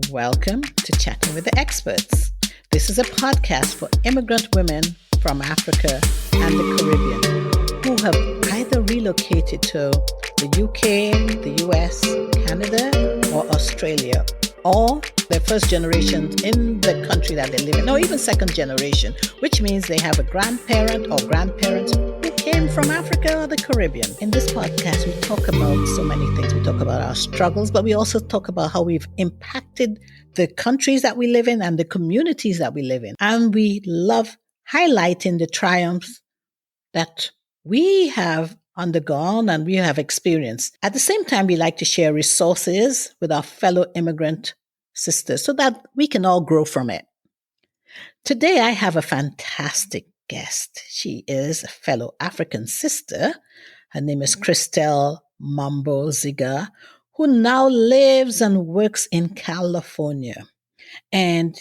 Welcome to Chatting with the Experts. This is a podcast for immigrant women from Africa and the Caribbean who have either relocated to the UK, the US, Canada, or Australia, or their first generation in the country that they live in, or even second generation, which means they have a grandparent or grandparents who came from Africa or the Caribbean. In this podcast, we talk about so many things. We talk about our struggles, but we also talk about how we've impacted the countries that we live in and the communities that we live in. And we love highlighting the triumphs that we have undergone and we have experienced. At the same time, we like to share resources with our fellow immigrant sisters so that we can all grow from it. Today, I have a fantastic guest. She is a fellow African sister. Her name is Christelle Mombo-Zigah, who now lives and works in California. And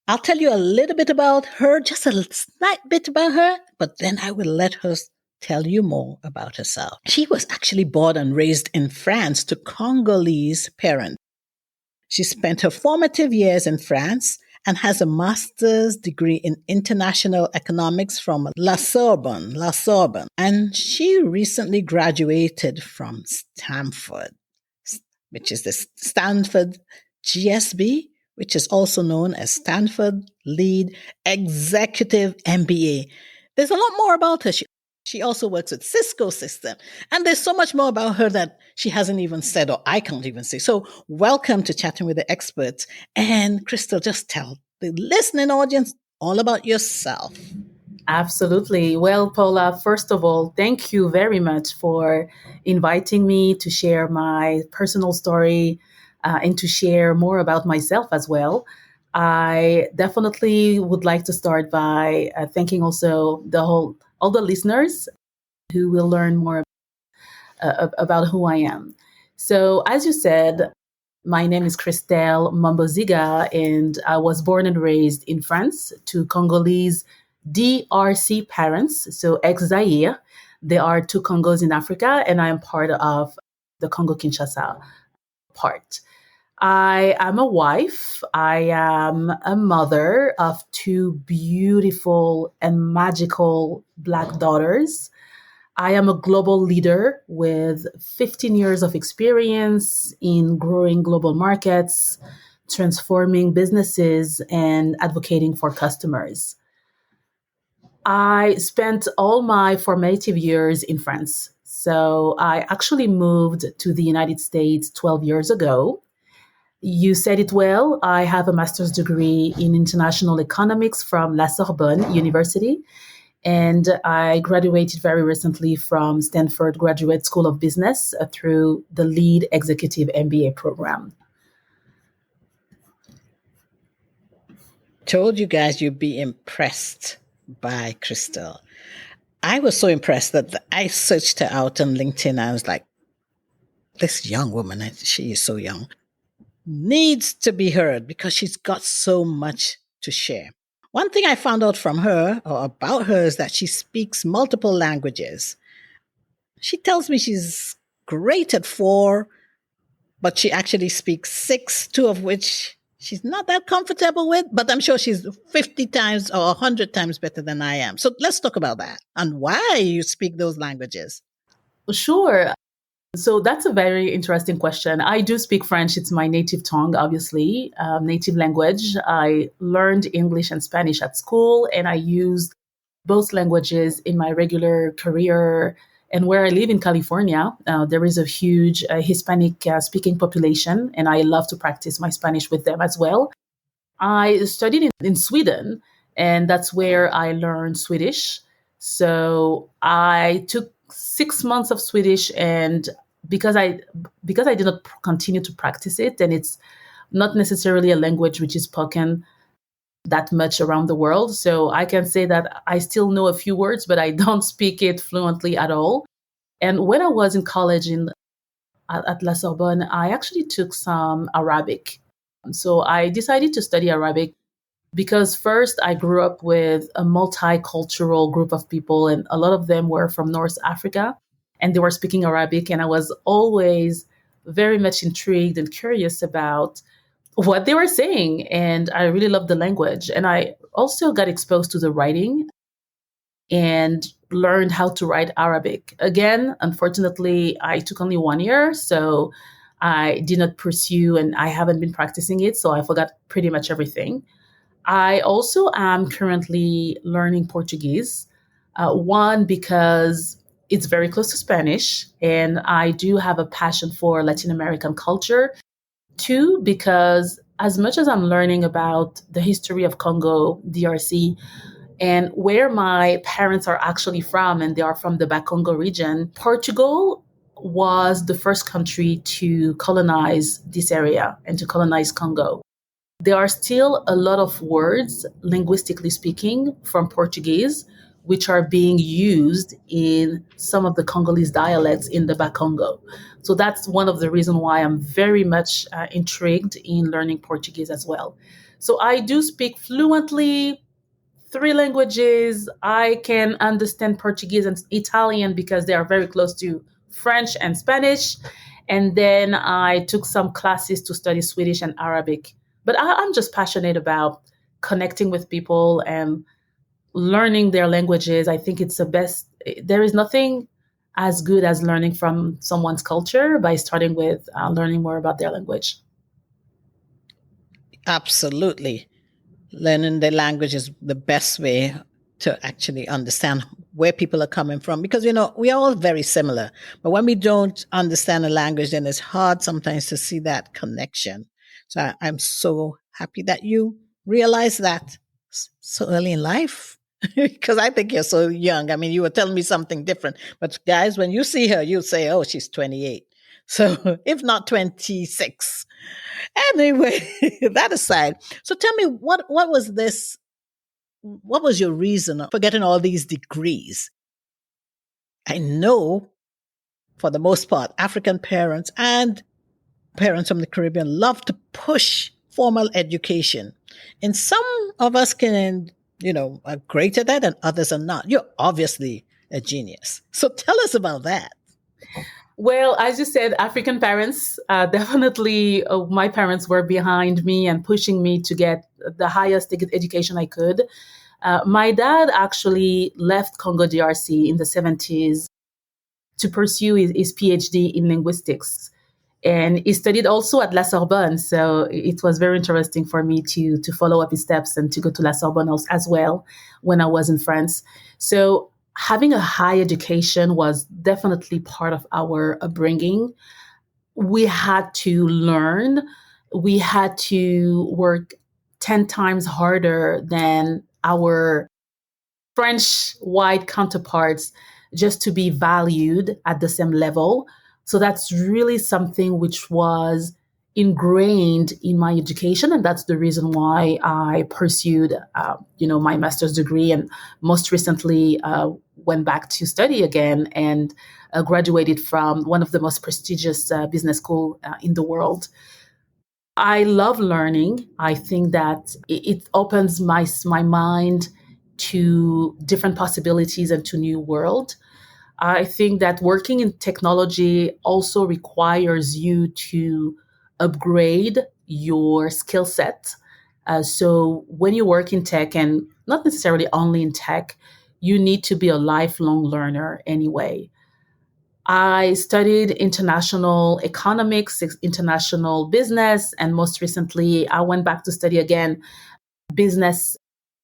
I'll tell you a little bit about her, just a slight bit about her, but then I will let her tell you more about herself. She was actually born and raised in France to Congolese parents. She spent her formative years in France and has a master's degree in international economics from La Sorbonne. And she recently graduated from Stanford, which is the Stanford GSB, which is also known as Stanford LEAD Executive MBA. There's a lot more about her. She also works with Cisco system. And there's so much more about her that she hasn't even said, or I can't even say. So welcome to Chatting with the Experts. And Crystal, just tell the listening audience all about yourself. Absolutely. Well, Paula, first of all, thank you very much for inviting me to share my personal story and to share more about myself as well. I definitely would like to start by thanking also all the listeners who will learn more about who I am. So, as you said, my name is Christelle Mombo-Zigah, and I was born and raised in France to Congolese DRC parents, so ex-Zaire. There are two Congos in Africa, and I am part of the Congo-Kinshasa part. I am a wife. I am a mother of two beautiful and magical Black daughters. I am a global leader with 15 years of experience in growing global markets, transforming businesses, and advocating for customers. I spent all my formative years in France. So I actually moved to the United States 12 years ago. You said it well. I have a master's degree in international economics from La Sorbonne University, and I graduated very recently from Stanford Graduate School of Business through the LEAD Executive MBA program. Told you guys you'd be impressed by Christelle. I was so impressed that I searched her out on LinkedIn. I was like, this young woman, she is so young, needs to be heard because she's got so much to share. One thing I found out from her or about her is that she speaks multiple languages. She tells me she's great at 4, but she actually speaks 6, 2 of which she's not that comfortable with, but I'm sure she's 50 times or 100 times better than I am. So let's talk about that and why you speak those languages. Sure. So that's a very interesting question. I do speak French. It's my native tongue, obviously, native language. I learned English and Spanish at school, and I used both languages in my regular career. And where I live in California, there is a huge Hispanic speaking population, and I love to practice my Spanish with them as well. I studied in Sweden, and that's where I learned Swedish. So I took 6 months of Swedish, and because I did not continue to practice it, and it's not necessarily a language which is spoken that much around the world. So I can say that I still know a few words, but I don't speak it fluently at all. And when I was in college at La Sorbonne, I actually took some Arabic. So I decided to study Arabic because first I grew up with a multicultural group of people, and a lot of them were from North Africa, and they were speaking Arabic. And I was always very much intrigued and curious about what they were saying. And I really loved the language. And I also got exposed to the writing and learned how to write Arabic. Again, unfortunately, I took only 1 year, so I did not pursue and I haven't been practicing it, so I forgot pretty much everything. I also am currently learning Portuguese. One, because it's very close to Spanish, and I do have a passion for Latin American culture. Two, because as much as I'm learning about the history of Congo, DRC, and where my parents are actually from, and they are from the Bakongo region, Portugal was the first country to colonize this area and to colonize Congo. There are still a lot of words, linguistically speaking, from Portuguese, which are being used in some of the Congolese dialects in the Bakongo. So that's one of the reasons why I'm very much intrigued in learning Portuguese as well. So I do speak fluently 3 languages. I can understand Portuguese and Italian because they are very close to French and Spanish. And then I took some classes to study Swedish and Arabic. But I'm just passionate about connecting with people and learning their languages. I think it's the best. There is nothing as good as learning from someone's culture by starting with learning more about their language. Absolutely. Learning the language is the best way to actually understand where people are coming from, because we are all very similar, but when we don't understand a language, then it's hard sometimes to see that connection. So I'm so happy that you realize that so early in life, because I think you're so young. I mean, you were telling me something different, but guys, when you see her, you'll say, oh, she's 28, so if not 26. Anyway, that aside, so tell me, what was this? What was your reason for getting all these degrees? I know, for the most part, African parents and parents from the Caribbean love to push formal education, and some of us can, are great at that, and others are not. You're obviously a genius, so tell us about that. Well, as you said, African parents, definitely my parents were behind me and pushing me to get the highest education I could. My dad actually left Congo DRC in the 70s to pursue his PhD in linguistics. And he studied also at La Sorbonne. So it was very interesting for me to follow up his steps and to go to La Sorbonne as well when I was in France. So having a high education was definitely part of our upbringing. We had to learn, we had to work 10 times harder than our French white counterparts just to be valued at the same level. So that's really something which was ingrained in my education, and that's the reason why I pursued, my master's degree, and most recently went back to study again and graduated from one of the most prestigious business school in the world. I love learning. I think that it opens my mind to different possibilities and to new world. I think that working in technology also requires you to upgrade your skill set. So when you work in tech, and not necessarily only in tech, you need to be a lifelong learner anyway. I studied international economics, international business, and most recently, I went back to study again business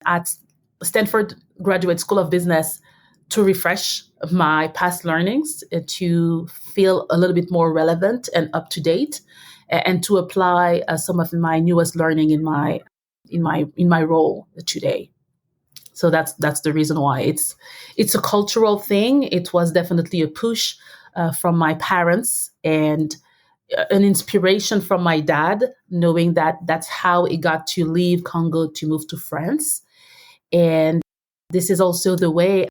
at Stanford Graduate School of Business to refresh my past learnings, to feel a little bit more relevant and up to date, and to apply some of my newest learning in my role today. So that's the reason why it's a cultural thing. It was definitely a push from my parents and an inspiration from my dad, knowing that that's how he got to leave Congo to move to France. And this is also the way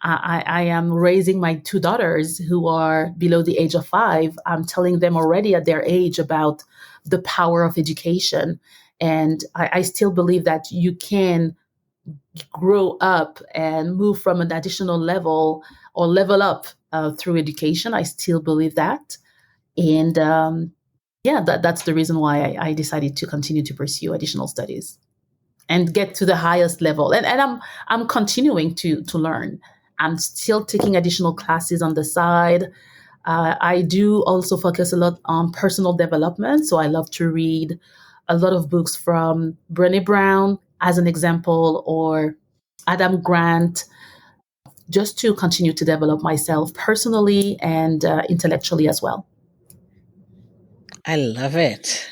I am raising my 2 daughters who are below the age of 5. I'm telling them already at their age about the power of education. And I still believe that you can grow up and move from an additional level or level up through education. I still believe that. And yeah, that's the reason why I decided to continue to pursue additional studies and get to the highest level. And I'm continuing to learn. I'm still taking additional classes on the side. I do also focus a lot on personal development. So I love to read a lot of books from Brené Brown, as an example, or Adam Grant, just to continue to develop myself personally and intellectually as well. I love it.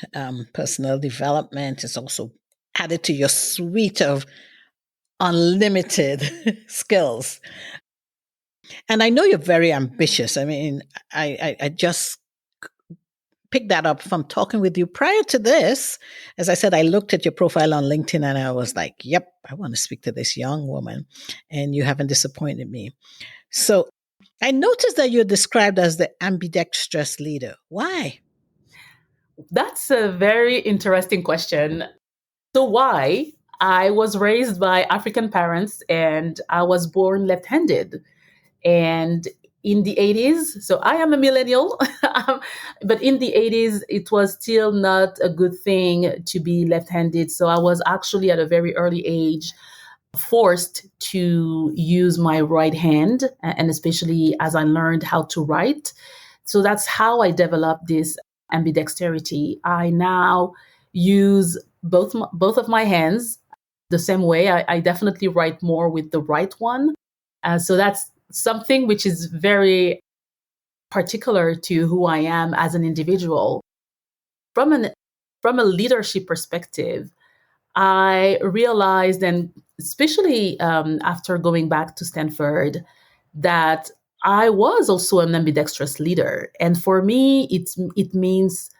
Personal development is also added to your suite of unlimited skills. And I know you're very ambitious. I mean, I just picked that up from talking with you prior to this. As I said, I looked at your profile on LinkedIn and I was like, yep, I want to speak to this young woman. And you haven't disappointed me. So I noticed that you're described as the ambidextrous leader. Why? That's a very interesting question. So, why? I was raised by African parents and I was born left handed. And in the 80s, so I am a millennial, but in the 80s, it was still not a good thing to be left handed. So, I was actually at a very early age forced to use my right hand, and especially as I learned how to write. So that's how I developed this ambidexterity. I now use both of my hands the same way. I definitely write more with the right one. So that's something which is very particular to who I am as an individual. From an from a leadership perspective, I realized, and especially after going back to Stanford, that I was also an ambidextrous leader. And for me, it means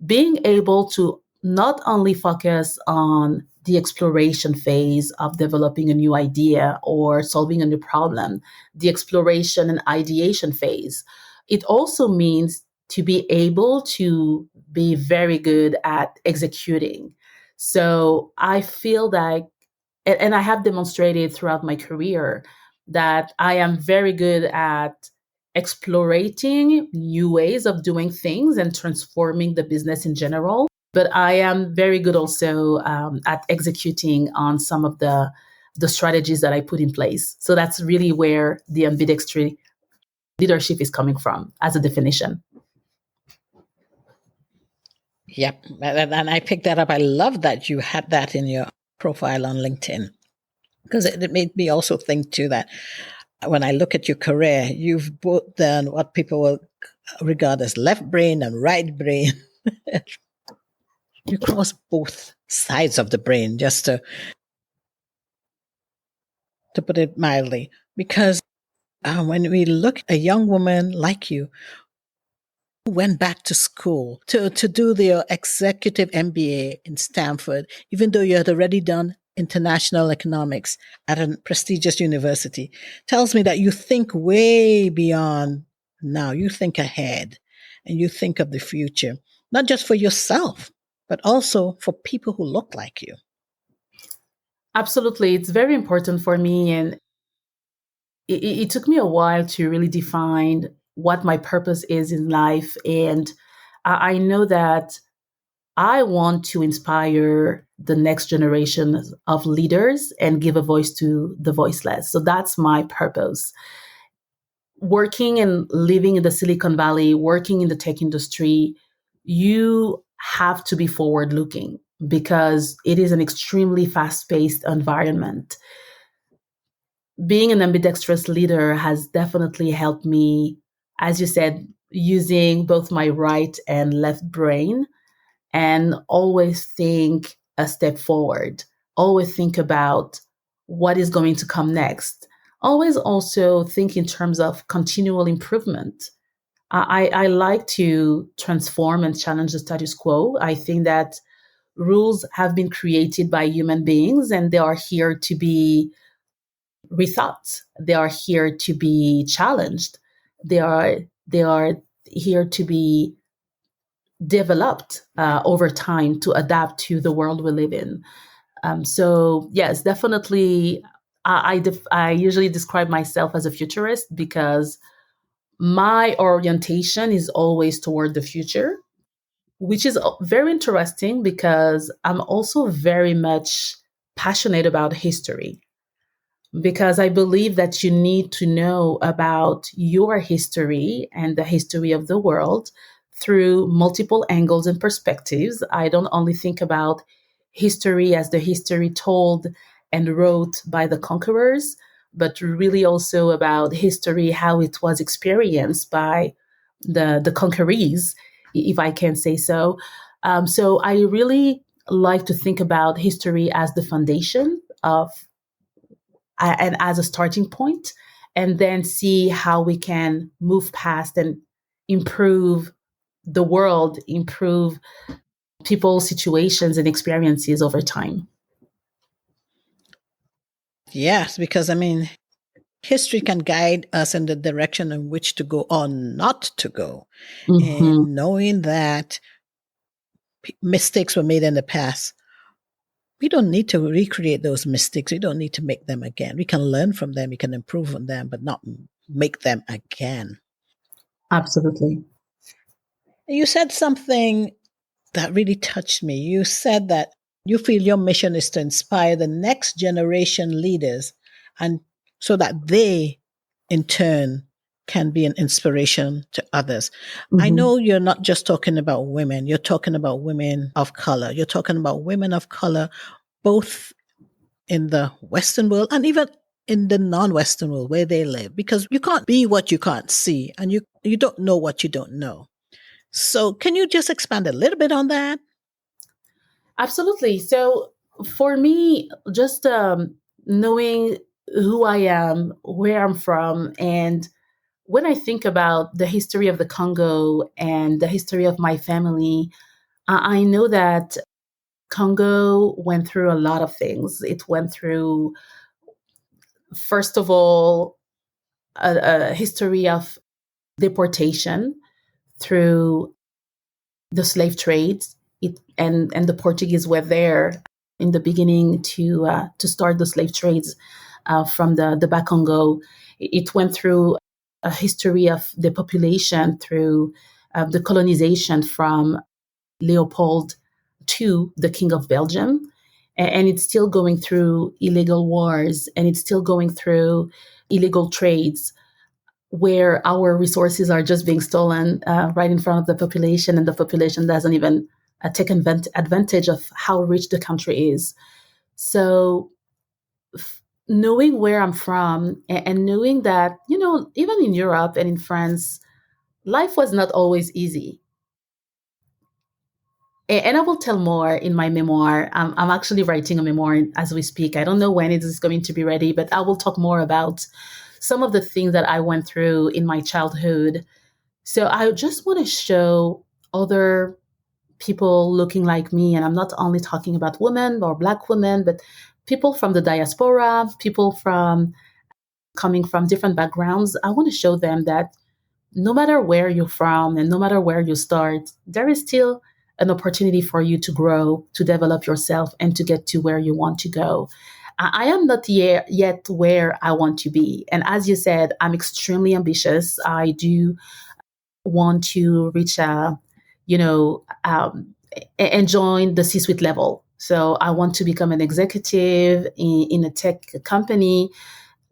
being able to not only focus on the exploration phase of developing a new idea or solving a new problem, the exploration and ideation phase, it also means to be able to be very good at executing. So I feel like, and I have demonstrated throughout my career that I am very good at explorating new ways of doing things and transforming the business in general. But I am very good also at executing on some of the strategies that I put in place. So that's really where the ambidextrous leadership is coming from as a definition. Yep. And I picked that up. I love that you had that in your profile on LinkedIn because it made me also think too that when I look at your career, you've both done what people will regard as left brain and right brain. You cross both sides of the brain, just to put it mildly, because when we look at a young woman like you who went back to school to do their executive MBA in Stanford, even though you had already done international economics at a prestigious university, tells me that you think way beyond now. You think ahead and you think of the future, not just for yourself, but also for people who look like you. Absolutely. It's very important for me. And it took me a while to really define what my purpose is in life. And I know that I want to inspire the next generation of leaders and give a voice to the voiceless. So that's my purpose. Working and living in the Silicon Valley, working in the tech industry, you have to be forward looking because it is an extremely fast paced environment. Being an ambidextrous leader has definitely helped me, as you said, using both my right and left brain and always think a step forward, always think about what is going to come next, always also think in terms of continual improvement. I like to transform and challenge the status quo. I think that rules have been created by human beings and they are here to be rethought. They are here to be challenged. They are they are here to be developed over time to adapt to the world we live in. So yes, definitely. I usually describe myself as a futurist because my orientation is always toward the future. which is very interesting because I'm also very much passionate about history, because I believe that you need to know about your history and the history of the world through multiple angles and perspectives. I don't only think about history as the history told and wrote by the conquerors, but really also about history, how it was experienced by the Congolese, if I can say so. So I really like to think about history as the foundation of and as a starting point, and then see how we can move past and improve the world, improve people's situations and experiences over time. Yes, because I mean, history can guide us in the direction in which to go or not to go. Mm-hmm. And knowing that mistakes were made in the past, we don't need to recreate those mistakes. We don't need to make them again. We can learn from them, we can improve on them, but not make them again. Absolutely. You said something that really touched me. You said that you feel your mission is to inspire the next generation leaders, and so that they in turn can be an inspiration to others. I Mm-hmm. know you're not just talking about women, you're talking about women of color. You're talking about women of color both in the Western world and even in the non-Western world where they live, because you can't be what you can't see, and you don't know what you don't know. So can you just expand a little bit on that? Absolutely. So for me, just knowing who I am, where I'm from, and when I think about the history of the Congo and the history of my family, I know that Congo went through a lot of things. It went through, first of all, a history of deportation through the slave trades. And the Portuguese were there in the beginning to start the slave trades from the Bakongo. It went through a history of the population through the colonization from Leopold to the King of Belgium. And it's still going through illegal wars, and it's still going through illegal trades where our resources are just being stolen right in front of the population, and the population doesn't even take advantage of how rich the country is. So, knowing where I'm from, and knowing that, even in Europe and in France, life was not always easy. And I will tell more in my memoir. I'm actually writing a memoir as we speak. I don't know when it is going to be ready, but I will talk more about some of the things that I went through in my childhood. So I just want to show other people looking like me. And I'm not only talking about women or Black women, but people from the diaspora, people from coming from different backgrounds. I want to show them that no matter where you're from and no matter where you start, there is still an opportunity for you to grow, to develop yourself, and to get to where you want to go. I am not yet where I want to be. And as you said, I'm extremely ambitious. I do want to reach and join the C-suite level. So I want to become an executive in a tech company.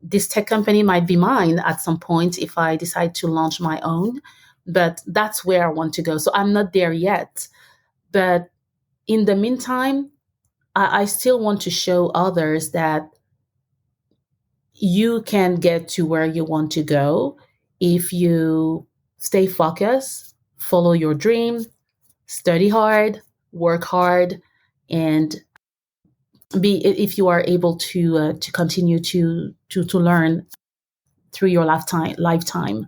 This tech company might be mine at some point if I decide to launch my own, but that's where I want to go. So I'm not there yet. But in the meantime, I still want to show others that you can get to where you want to go if you stay focused, follow your dream, study hard, work hard, and be if you are able to continue to learn through your lifetime.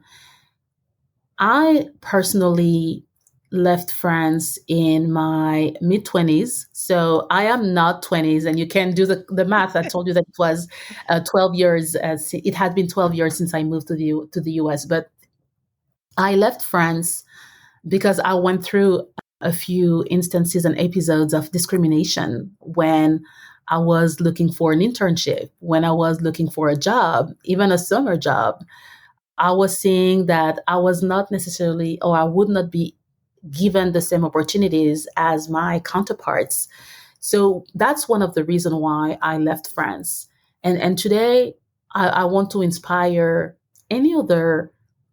I personally left France in my mid 20s. So I am not 20s, and you can do the math. I told you that it was 12 years. It had been 12 years since I moved to the US. But I left France because I went through a few instances and episodes of discrimination when I was looking for an internship, when I was looking for a job, even a summer job. I was seeing that I was not necessarily, or I would not be given the same opportunities as my counterparts. So that's one of the reasons why I left France. And today I want to inspire any other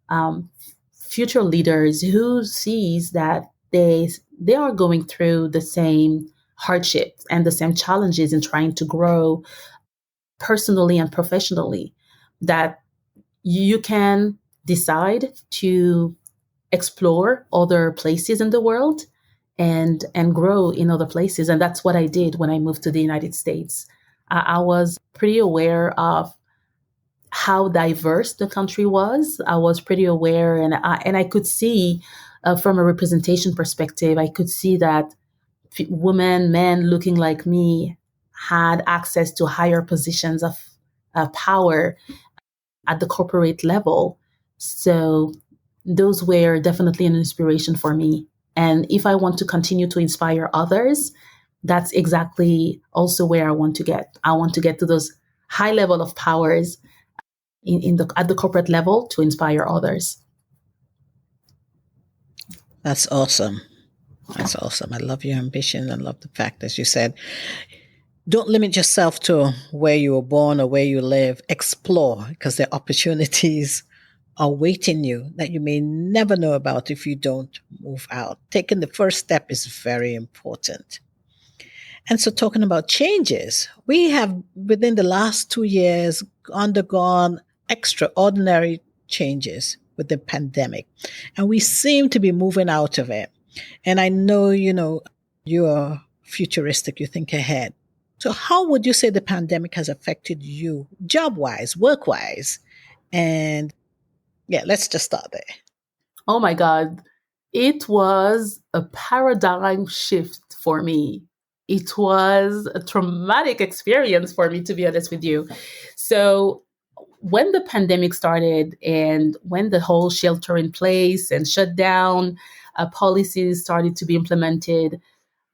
um, future leaders who sees that they are going through the same hardships and the same challenges in trying to grow personally and professionally, that you can decide to explore other places in the world and grow in other places. And that's what I did when I moved to the United States. I was pretty aware of how diverse the country was. I was pretty aware, and I could see from a representation perspective, I could see that women, men looking like me had access to higher positions of power at the corporate level. So those were definitely an inspiration for me. And if I want to continue to inspire others, that's exactly also where I want to get. I want to get to those high level of powers at the corporate level to inspire others. That's awesome. That's awesome. I love your ambition and love the fact, as you said, don't limit yourself to where you were born or where you live. Explore, because there are opportunities awaiting you that you may never know about if you don't move out. Taking the first step is very important. And so, talking about changes, we have within the last 2 years undergone extraordinary changes with the pandemic, and we seem to be moving out of it. And I know, you are futuristic, you think ahead. So, how would you say the pandemic has affected you, job wise, work wise? And yeah, let's just start there. Oh my God. It was a paradigm shift for me. It was a traumatic experience for me, to be honest with you. So, when the pandemic started and when the whole shelter in place and shutdown policies started to be implemented,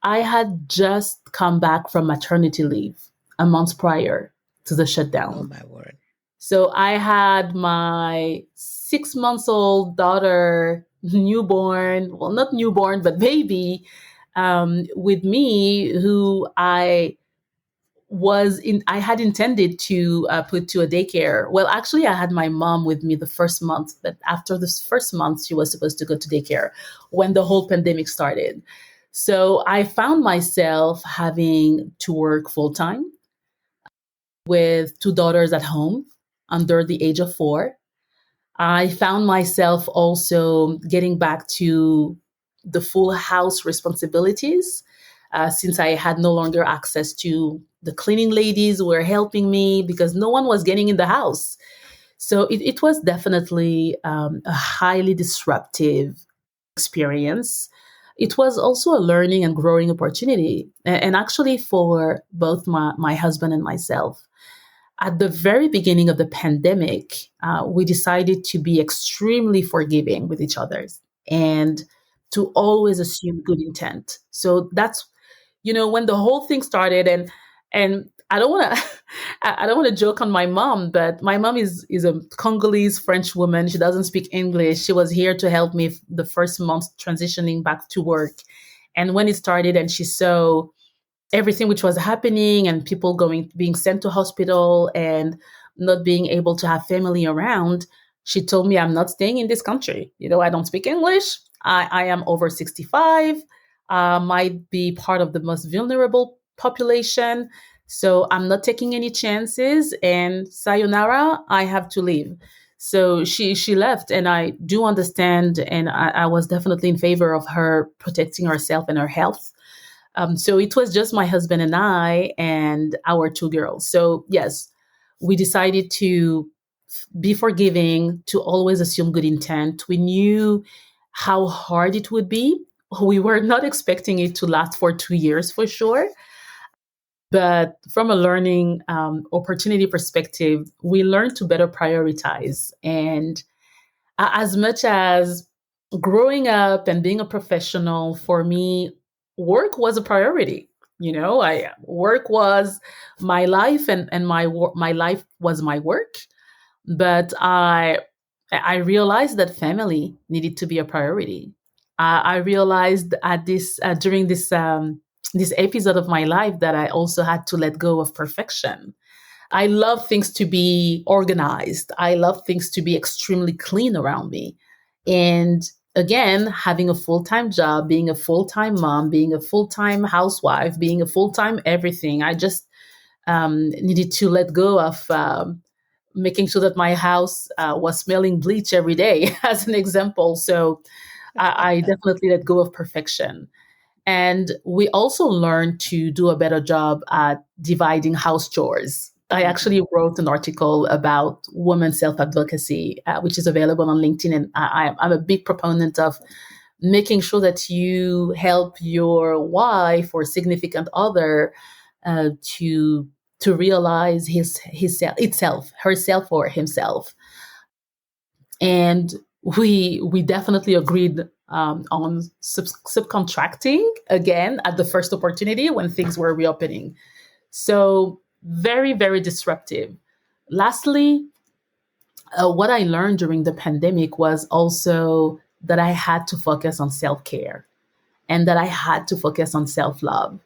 I had just come back from maternity leave a month prior to the Oh, shutdown. my word. So I had my 6 months old daughter, newborn, well, not newborn, but baby, with me, who I had intended to put to a daycare. Well, actually, I had my mom with me the first month, but after this first month, she was supposed to go to daycare when the whole pandemic started. So I found myself having to work full time with two daughters at home under the age of 4. I found myself also getting back to the full house responsibilities since I had no longer access to the cleaning ladies who were helping me because no one was getting in the house. So it was definitely a highly disruptive experience. It was also a learning and growing opportunity. And actually, for both my husband and myself, at the very beginning of the pandemic, we decided to be extremely forgiving with each other and to always assume good intent. So that's, when the whole thing started, and I don't want to I don't want to joke on my mom, but my mom is a Congolese French woman. She doesn't speak English. She was here to help me the first month transitioning back to work. And when it started and she saw everything which was happening and people being sent to hospital and not being able to have family around, she told me, I'm not staying in this country. I don't speak English. I am over 65, might be part of the most vulnerable population. So I'm not taking any chances, and sayonara, I have to leave. So she left, and I do understand, and I was definitely in favor of her protecting herself and her health. So it was just my husband and I and our two girls. So yes, we decided to be forgiving, to always assume good intent. We knew how hard it would be. We were not expecting it to last for 2 years for sure. But from a learning opportunity perspective, we learned to better prioritize. And as much as growing up and being a professional, for me, work was a priority. Work was my life, and my life was my work. But I realized that family needed to be a priority. I realized at this during this episode of my life that I also had to let go of perfection. I love things to be organized. I love things to be extremely clean around me. And again, having a full time job, being a full time mom, being a full time housewife, being a full time everything, I just needed to let go of making sure that my house was smelling bleach every day, as an example. So I definitely let go of perfection. And we also learned to do a better job at dividing house chores. I actually wrote an article about women's self advocacy, which is available on LinkedIn. And I'm a big proponent of making sure that you help your wife or significant other to realize herself or himself. And we definitely agreed on subcontracting again at the first opportunity when things were reopening. So very, very disruptive. Lastly, what I learned during the pandemic was also that I had to focus on self-care and that I had to focus on self-love.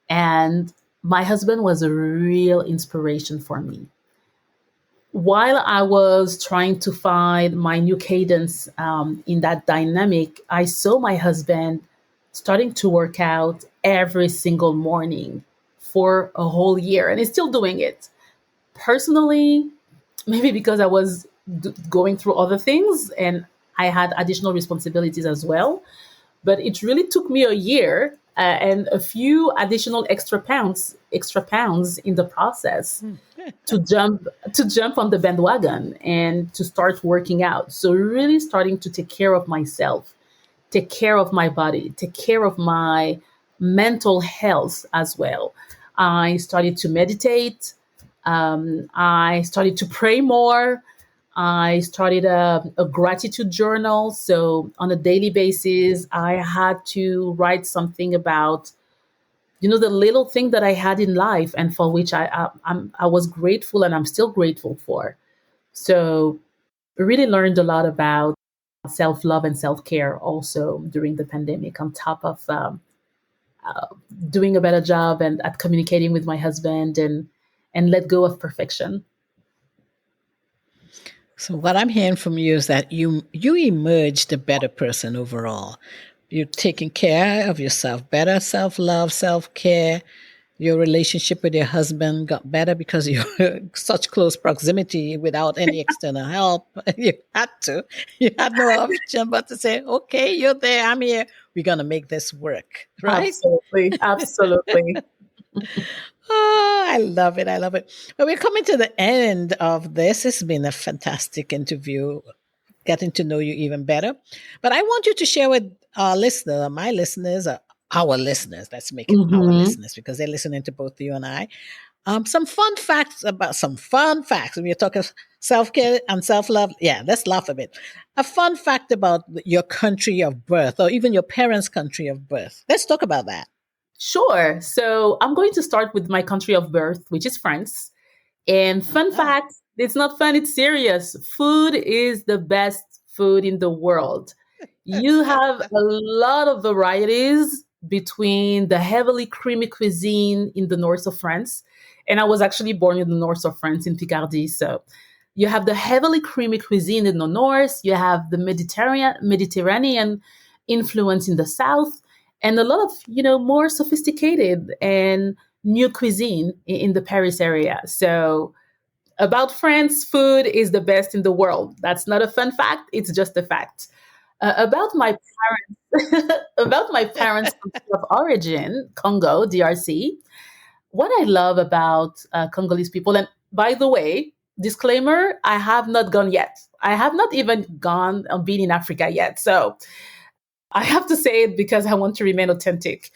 And my husband was a real inspiration for me. While I was trying to find my new cadence in that dynamic, I saw my husband starting to work out every single morning for a whole year, and he's still doing it. Personally, maybe because I was going through other things and I had additional responsibilities as well. But it really took me a year and a few additional extra pounds in the process to jump on the bandwagon and to start working out. So really starting to take care of myself, take care of my body, take care of my mental health as well. I started to meditate. I started to pray more. I started a gratitude journal. So on a daily basis, I had to write something about, the little thing that I had in life and for which I was grateful and I'm still grateful for. So I really learned a lot about self-love and self-care also during the pandemic, on top of doing a better job and at communicating with my husband and let go of perfection. So what I'm hearing from you is that you emerged a better person overall. You're taking care of yourself, better self-love, self-care. Your relationship with your husband got better because you're such close proximity without any external help. You had to. You had no option but to say, okay, you're there, I'm here. We're going to make this work, right? Absolutely. Absolutely. Oh, I love it. I love it. Well, we're coming to the end of this. It's been a fantastic interview, getting to know you even better. But I want you to share with our listener, my listeners, our listeners, let's make it our Mm-hmm. listeners because they're listening to both you and I, some fun facts about some fun facts. When you're talking self-care and self-love, yeah, let's laugh a bit. A fun fact about your country of birth or even your parents' country of birth. Let's talk about that. Sure. So I'm going to start with my country of birth, which is France. And fun Ah, fact, it's not fun, it's serious. Food is the best food in the world. You have a lot of varieties between the heavily creamy cuisine in the north of France. And I was actually born in the north of France in Picardy. So you have the heavily creamy cuisine in the north, you have the Mediterranean influence in the south, and a lot of, more sophisticated and new cuisine in the Paris area. So about France, food is the best in the world. That's not a fun fact, it's just a fact. About my parents, about my parents' country of origin, Congo, DRC. What I love about Congolese people, and by the way, disclaimer: I have not gone yet. I have not even gone and been in Africa yet. So I have to say it because I want to remain authentic.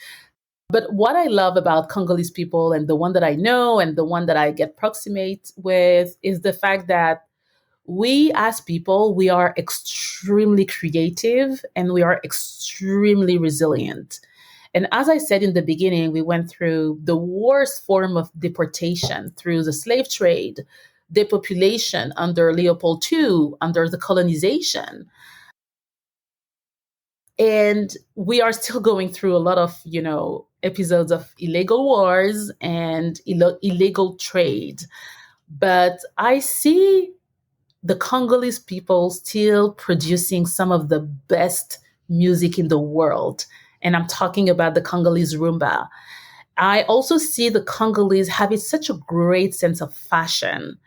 But what I love about Congolese people, and the one that I know and the one that I get proximate with, is the fact that we as people, we are extremely creative and we are extremely resilient. And as I said in the beginning, we went through the worst form of deportation through the slave trade, depopulation under Leopold II, under the colonization. And we are still going through a lot of, episodes of illegal wars and illegal trade. But I see the Congolese people still producing some of the best music in the world. And I'm talking about the Congolese rumba. I also see the Congolese having such a great sense of fashion.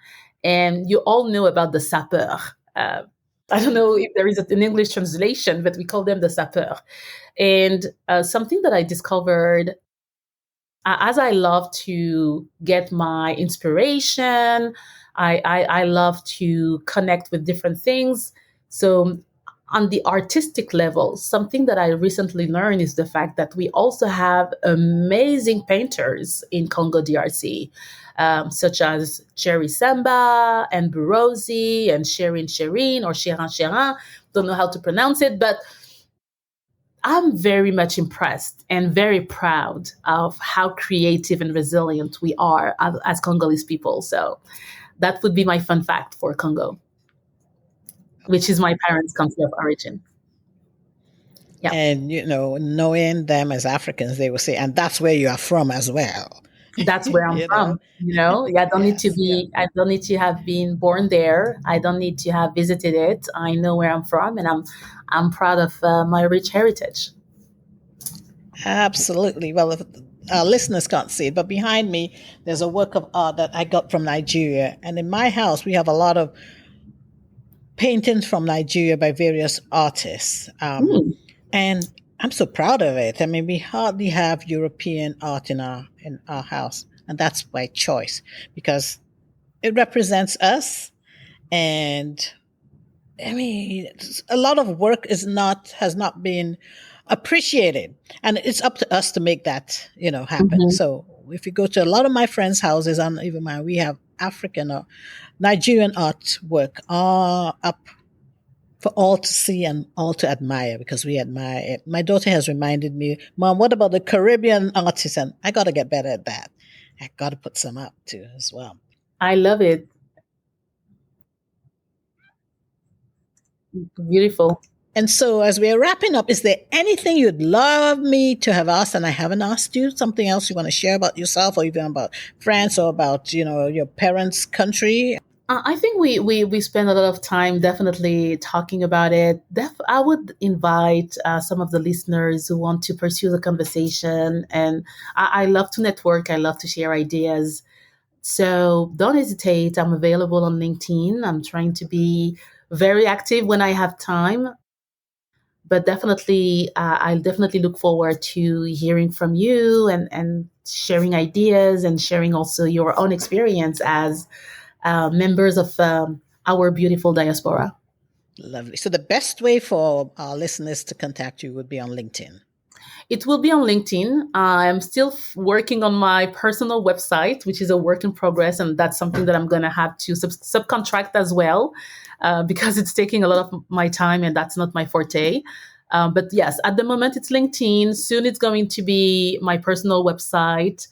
And you all know about the sapeur. Uh, I don't know if there is an English translation, but we call them the sapeur. And something that I discovered as I love to get my inspiration, I love to connect with different things. So, on the artistic level, something that I recently learned is the fact that we also have amazing painters in Congo DRC, such as Jerry Samba and Burozi and Sherin or Sherin. Don't know how to pronounce it, but I'm very much impressed and very proud of how creative and resilient we are as Congolese people. So that would be my fun fact for Congo, which is my parents' country of origin. Yeah, And, knowing them as Africans, they will say, and that's where you are from as well. that's where I'm you know? from. Yeah, I don't need to Yes, yeah. be. I don't need to have been born there. I don't need to have visited it. I know where I'm from, and I'm proud of my rich heritage. Absolutely. Well, if our listeners can't see it, but behind me, there's a work of art that I got from Nigeria. And in my house, we have a lot of paintings from Nigeria by various artists. Mm, And I'm so proud of it. I mean, we hardly have European art in our house, and that's by choice because it represents us. And I mean, a lot of work has not been appreciated, and it's up to us to make that happen. mhm. So if you go to a lot of my friends' houses, and even mine, we have African or Nigerian artwork up for all to see and all to admire because we admire it. My daughter has reminded me, Mom, what about the Caribbean artists? And I got to get better at that. I got to put some up too as well. I love it. Beautiful. And so, as we're wrapping up, is there anything you'd love me to have asked and I haven't asked you? Something else you want to share about yourself, or even about France, or about your parents' country? I think we spend a lot of time definitely talking about it. I would invite some of the listeners who want to pursue the conversation, and I love to network. I love to share ideas. So don't hesitate. I'm available on LinkedIn. I'm trying to be very active when I have time, but definitely, I'll definitely look forward to hearing from you and sharing ideas and sharing also your own experience as members of our beautiful diaspora. Lovely. So, the best way for our listeners to contact you would be on LinkedIn. It will be on LinkedIn. I'm still working on my personal website, which is a work in progress, and that's something that I'm going to have to subcontract as well because it's taking a lot of my time, and that's not my forte. But yes, at the moment it's LinkedIn. Soon it's going to be my personal website.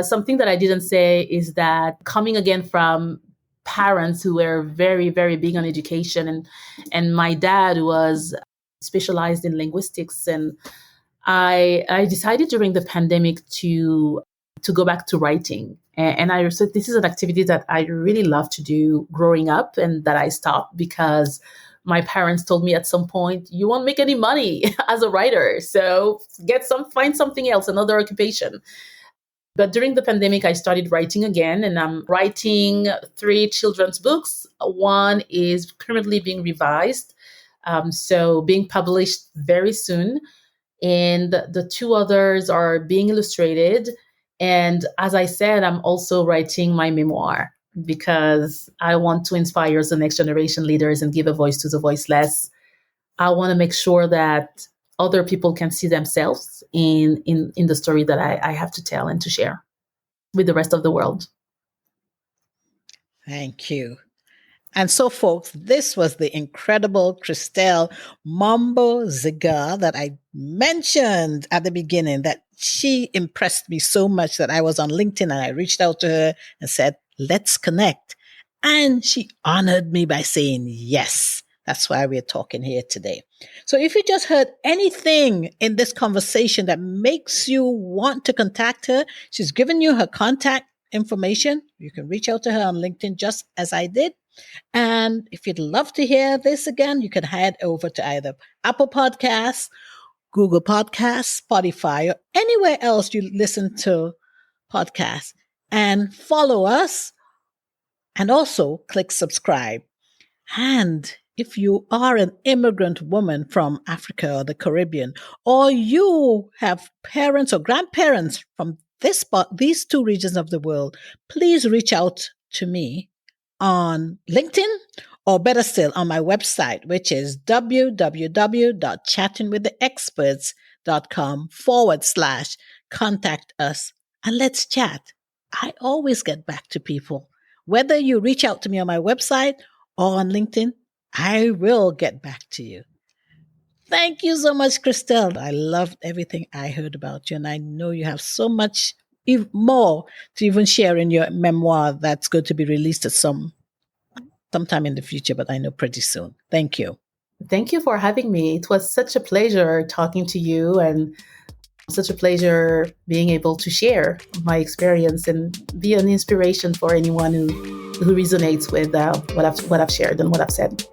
Something that I didn't say is that coming again from parents who were very, very big on education, and my dad was specialized in linguistics, and I decided during the pandemic to go back to writing. And I said this is an activity that I really love to do growing up, and that I stopped because my parents told me at some point, you won't make any money as a writer. So find something else, another occupation. But during the pandemic, I started writing again, and I'm writing 3 children's books. One is currently being revised, so being published very soon. And the 2 others are being illustrated. And as I said, I'm also writing my memoir because I want to inspire the next generation leaders and give a voice to the voiceless. I want to make sure that other people can see themselves in the story that I have to tell and to share with the rest of the world. Thank you. And so, folks, this was the incredible Christelle Mombo-Zigah that I mentioned at the beginning, that she impressed me so much that I was on LinkedIn and I reached out to her and said, let's connect. And she honored me by saying yes. That's why we're talking here today. So if you just heard anything in this conversation that makes you want to contact her, she's given you her contact information. You can reach out to her on LinkedIn just as I did. And if you'd love to hear this again, you can head over to either Apple Podcasts, Google Podcasts, Spotify, or anywhere else you listen to podcasts, and follow us, and also click subscribe. And if you are an immigrant woman from Africa or the Caribbean, or you have parents or grandparents from these two regions of the world, please reach out to me on LinkedIn, or better still, on my website, which is www.chattingwiththeexperts.com/contact us, and let's chat. I always get back to people. Whether you reach out to me on my website or on LinkedIn, I will get back to you. Thank you so much, Christelle. I loved everything I heard about you, and I know you have so much more to even share in your memoir that's going to be released at sometime in the future, but I know pretty soon. Thank you. Thank you for having me. It was such a pleasure talking to you, and such a pleasure being able to share my experience and be an inspiration for anyone who resonates with what I've shared and what I've said.